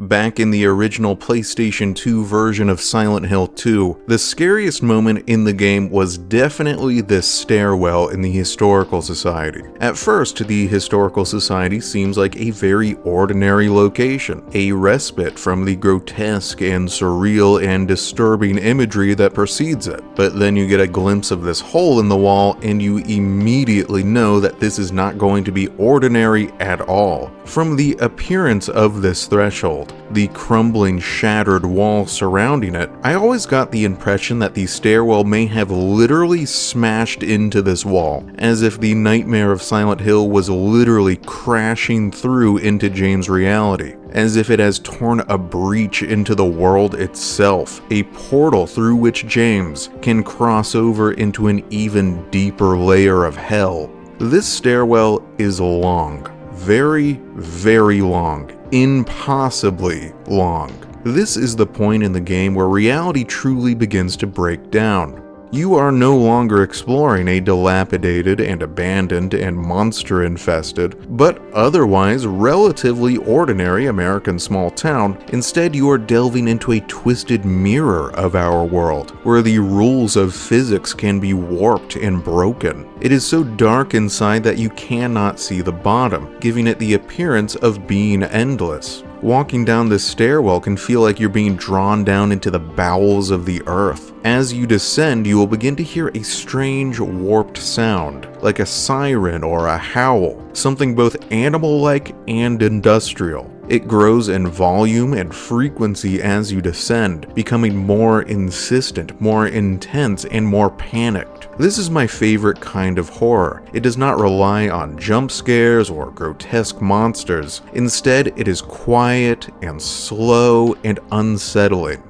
Back in the original PlayStation 2 version of Silent Hill 2, the scariest moment in the game was definitely this stairwell in the Historical Society. At first, the Historical Society seems like a very ordinary location, a respite from the grotesque and surreal and disturbing imagery that precedes it. But then you get a glimpse of this hole in the wall and you immediately know that this is not going to be ordinary at all. From the appearance of this threshold, the crumbling, shattered wall surrounding it, I always got the impression that the stairwell may have literally smashed into this wall, as if the nightmare of Silent Hill was literally crashing through into James' reality, as if it has torn a breach into the world itself, a portal through which James can cross over into an even deeper layer of hell. This stairwell is long. Very, very long. Impossibly long. This is the point in the game where reality truly begins to break down. You are no longer exploring a dilapidated and abandoned and monster-infested, but otherwise relatively ordinary American small town. Instead, you are delving into a twisted mirror of our world, where the rules of physics can be warped and broken. It is so dark inside that you cannot see the bottom, giving it the appearance of being endless. Walking down this stairwell can feel like you're being drawn down into the bowels of the earth. As you descend, you will begin to hear a strange, warped sound, like a siren or a howl, something both animal-like and industrial. It grows in volume and frequency as you descend, becoming more insistent, more intense, and more panicked. This is my favorite kind of horror. It does not rely on jump scares or grotesque monsters. Instead, it is quiet and slow and unsettling.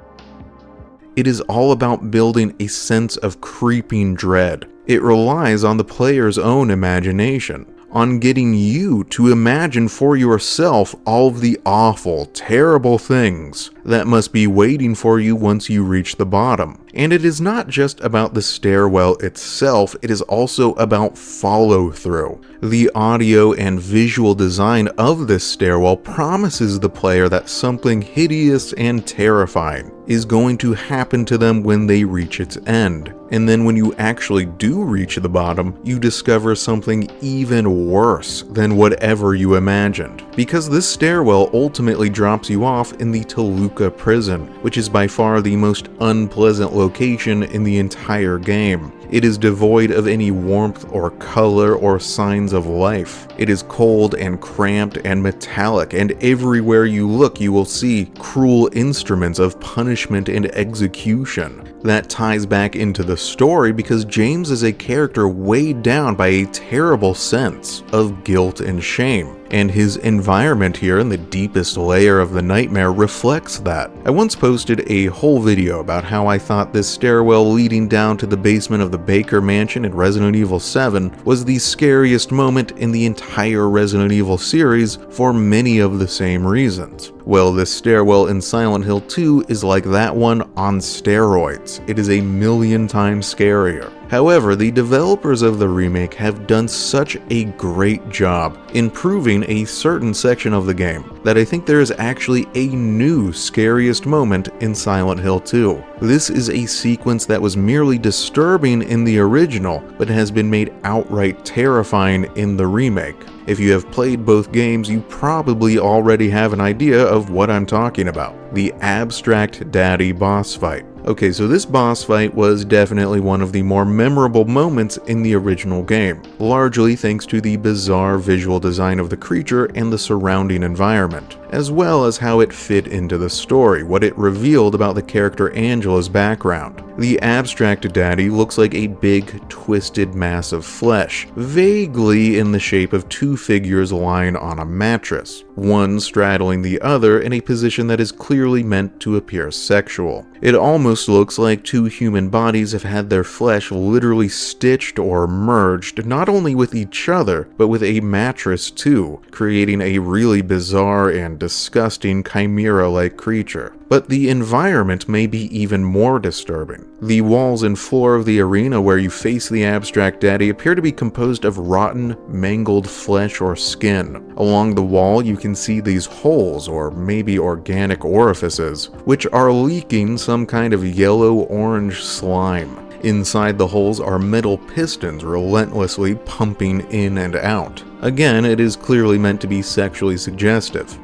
It is all about building a sense of creeping dread. It relies on the player's own imagination, on getting you to imagine for yourself all of the awful, terrible things that must be waiting for you once you reach the bottom. And it is not just about the stairwell itself, it is also about follow-through. The audio and visual design of this stairwell promises the player that something hideous and terrifying is going to happen to them when they reach its end. And then when you actually do reach the bottom, you discover something even worse than whatever you imagined. Because this stairwell ultimately drops you off in the Toluca prison, which is by far the most unpleasant location in the entire game. It is devoid of any warmth or color or signs of life. It is cold and cramped and metallic, and everywhere you look you will see cruel instruments of punishment and execution. That ties back into the story because James is a character weighed down by a terrible sense of guilt and shame. And his environment here in the deepest layer of the nightmare reflects that. I once posted a whole video about how I thought this stairwell leading down to the basement of the Baker Mansion in Resident Evil 7 was the scariest moment in the entire Resident Evil series for many of the same reasons. Well, this stairwell in Silent Hill 2 is like that one on steroids. It is a million times scarier. However, the developers of the remake have done such a great job improving a certain section of the game that I think there is actually a new scariest moment in Silent Hill 2. This is a sequence that was merely disturbing in the original, but has been made outright terrifying in the remake. If you have played both games, you probably already have an idea of what I'm talking about. The Abstract Daddy boss fight. Okay, so this boss fight was definitely one of the more memorable moments in the original game, largely thanks to the bizarre visual design of the creature and the surrounding environment, as well as how it fit into the story, what it revealed about the character Angela's background. The Abstract Daddy looks like a big, twisted mass of flesh, vaguely in the shape of two figures lying on a mattress, one straddling the other in a position that is clearly meant to appear sexual. It almost looks like two human bodies have had their flesh literally stitched or merged, not only with each other, but with a mattress too, creating a really bizarre and disgusting chimera-like creature. But the environment may be even more disturbing. The walls and floor of the arena where you face the abstract daddy appear to be composed of rotten, mangled flesh or skin. Along the wall, you can see these holes, or maybe organic orifices, which are leaking some kind of yellow-orange slime. Inside the holes are metal pistons relentlessly pumping in and out. Again, it is clearly meant to be sexually suggestive.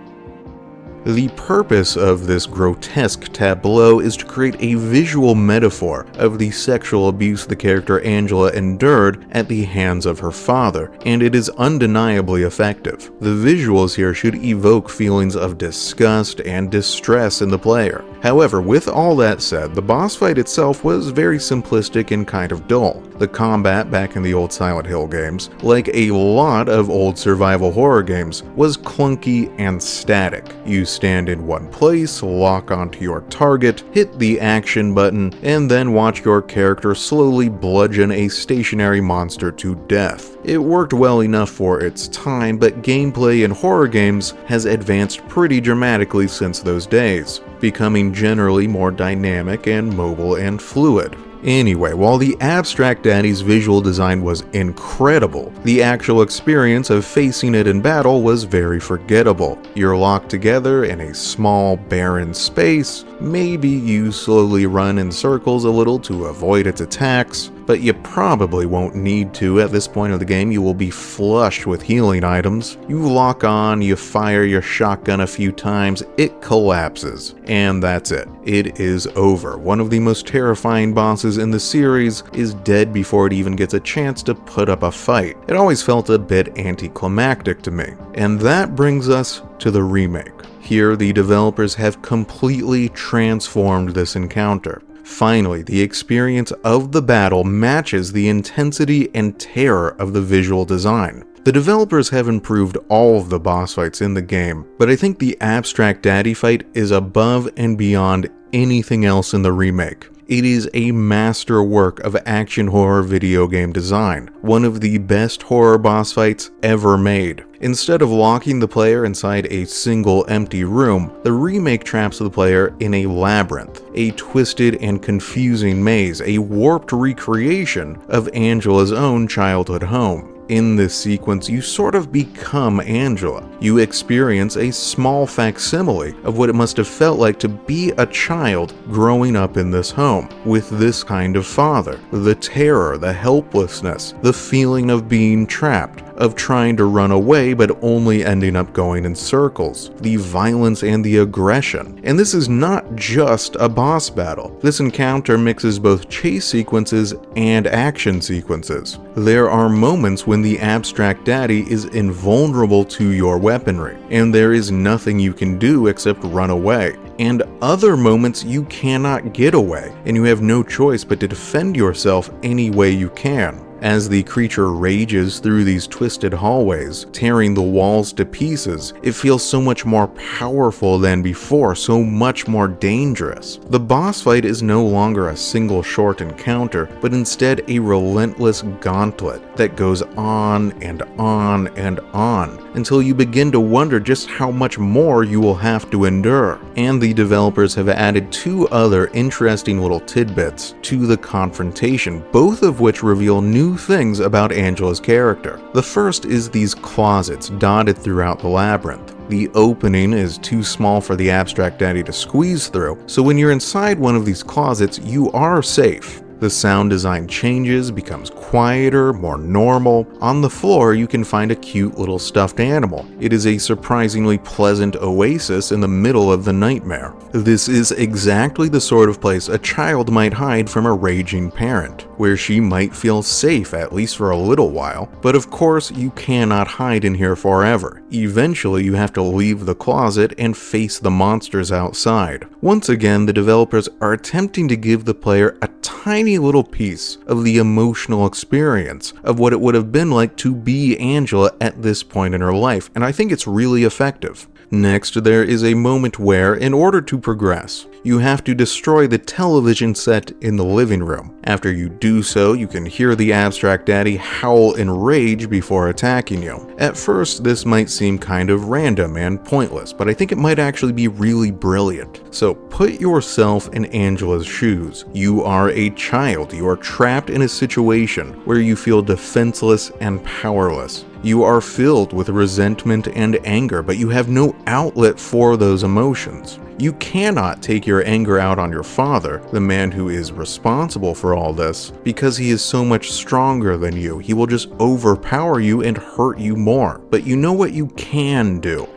The purpose of this grotesque tableau is to create a visual metaphor of the sexual abuse the character Angela endured at the hands of her father, and it is undeniably effective. The visuals here should evoke feelings of disgust and distress in the player. However, with all that said, the boss fight itself was very simplistic and kind of dull. The combat back in the old Silent Hill games, like a lot of old survival horror games, was clunky and static. You stand in one place, lock onto your target, hit the action button, and then watch your character slowly bludgeon a stationary monster to death. It worked well enough for its time, but gameplay in horror games has advanced pretty dramatically since those days, becoming generally more dynamic and mobile and fluid. Anyway, while the Abstract Daddy's visual design was incredible, the actual experience of facing it in battle was very forgettable. You're locked together in a small, barren space. Maybe you slowly run in circles a little to avoid its attacks, but you probably won't need to. At this point of the game, you will be flush with healing items. You lock on, you fire your shotgun a few times, it collapses, and that's it. It is over. One of the most terrifying bosses in the series is dead before it even gets a chance to put up a fight. It always felt a bit anticlimactic to me. And that brings us to the remake. Here, the developers have completely transformed this encounter. Finally, the experience of the battle matches the intensity and terror of the visual design. The developers have improved all of the boss fights in the game, but I think the Abstract Daddy fight is above and beyond anything else in the remake. It is a masterwork of action horror video game design, one of the best horror boss fights ever made. Instead of locking the player inside a single empty room, the remake traps the player in a labyrinth, a twisted and confusing maze, a warped recreation of Angela's own childhood home. In this sequence, you sort of become Angela. You experience a small facsimile of what it must have felt like to be a child growing up in this home, with this kind of father. The terror, the helplessness, the feeling of being trapped, of trying to run away but only ending up going in circles, the violence and the aggression. And this is not just a boss battle. This encounter mixes both chase sequences and action sequences. There are moments when the Abstract Daddy is invulnerable to your weaponry, and there is nothing you can do except run away. And other moments you cannot get away, and you have no choice but to defend yourself any way you can. As the creature rages through these twisted hallways, tearing the walls to pieces, it feels so much more powerful than before, so much more dangerous. The boss fight is no longer a single short encounter, but instead a relentless gauntlet that goes on and on and on, until you begin to wonder just how much more you will have to endure. And the developers have added two other interesting little tidbits to the confrontation, both of which reveal new things about Angela's character. The first is these closets dotted throughout the labyrinth. The opening is too small for the Abstract Daddy to squeeze through, so when you're inside one of these closets, you are safe. The sound design changes, becomes quieter, more normal. On the floor, you can find a cute little stuffed animal. It is a surprisingly pleasant oasis in the middle of the nightmare. This is exactly the sort of place a child might hide from a raging parent, where she might feel safe, at least for a little while. But of course, you cannot hide in here forever. Eventually, you have to leave the closet and face the monsters outside. Once again, the developers are attempting to give the player a tiny little piece of the emotional experience of what it would have been like to be Angela at this point in her life, and I think it's really effective. Next, there is a moment where, in order to progress, you have to destroy the television set in the living room. After you do so, you can hear the abstract daddy howl in rage before attacking you. At first, this might seem kind of random and pointless, but I think it might actually be really brilliant. So put yourself in Angela's shoes. You are a child. You are trapped in a situation where you feel defenseless and powerless. You are filled with resentment and anger, but you have no outlet for those emotions. You cannot take your anger out on your father, the man who is responsible for all this, because he is so much stronger than you. He will just overpower you and hurt you more. But you know what you can do?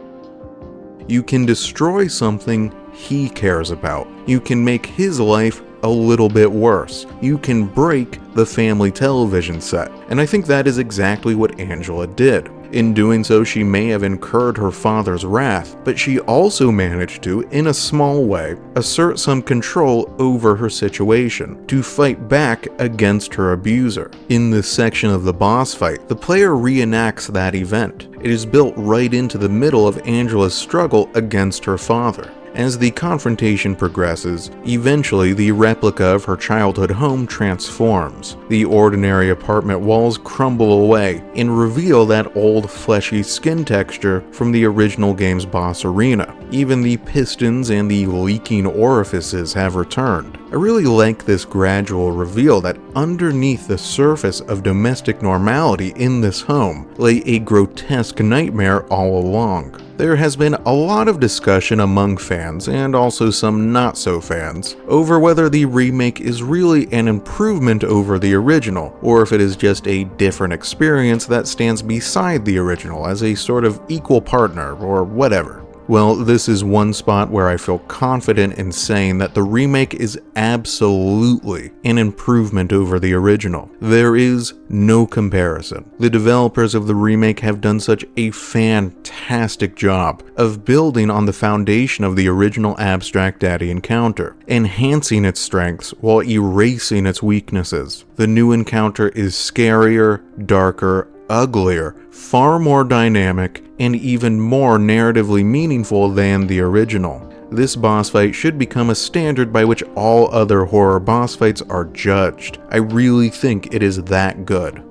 You can destroy something he cares about. You can make his life a little bit worse. You can break the family television set. And I think that is exactly what Angela did. In doing so, she may have incurred her father's wrath, but she also managed to, in a small way, assert some control over her situation, to fight back against her abuser. In this section of the boss fight, the player reenacts that event. It is built right into the middle of Angela's struggle against her father. As the confrontation progresses, eventually the replica of her childhood home transforms. The ordinary apartment walls crumble away and reveal that old fleshy skin texture from the original game's boss arena. Even the pistons and the leaking orifices have returned. I really like this gradual reveal that underneath the surface of domestic normality in this home lay a grotesque nightmare all along. There has been a lot of discussion among fans, and also some not-so-fans, over whether the remake is really an improvement over the original, or if it is just a different experience that stands beside the original as a sort of equal partner, or whatever. Well, this is one spot where I feel confident in saying that the remake is absolutely an improvement over the original. There is no comparison. The developers of the remake have done such a fantastic job of building on the foundation of the original Abstract Daddy encounter, enhancing its strengths while erasing its weaknesses. The new encounter is scarier, darker, uglier, far more dynamic, and even more narratively meaningful than the original. This boss fight should become a standard by which all other horror boss fights are judged. I really think it is that good.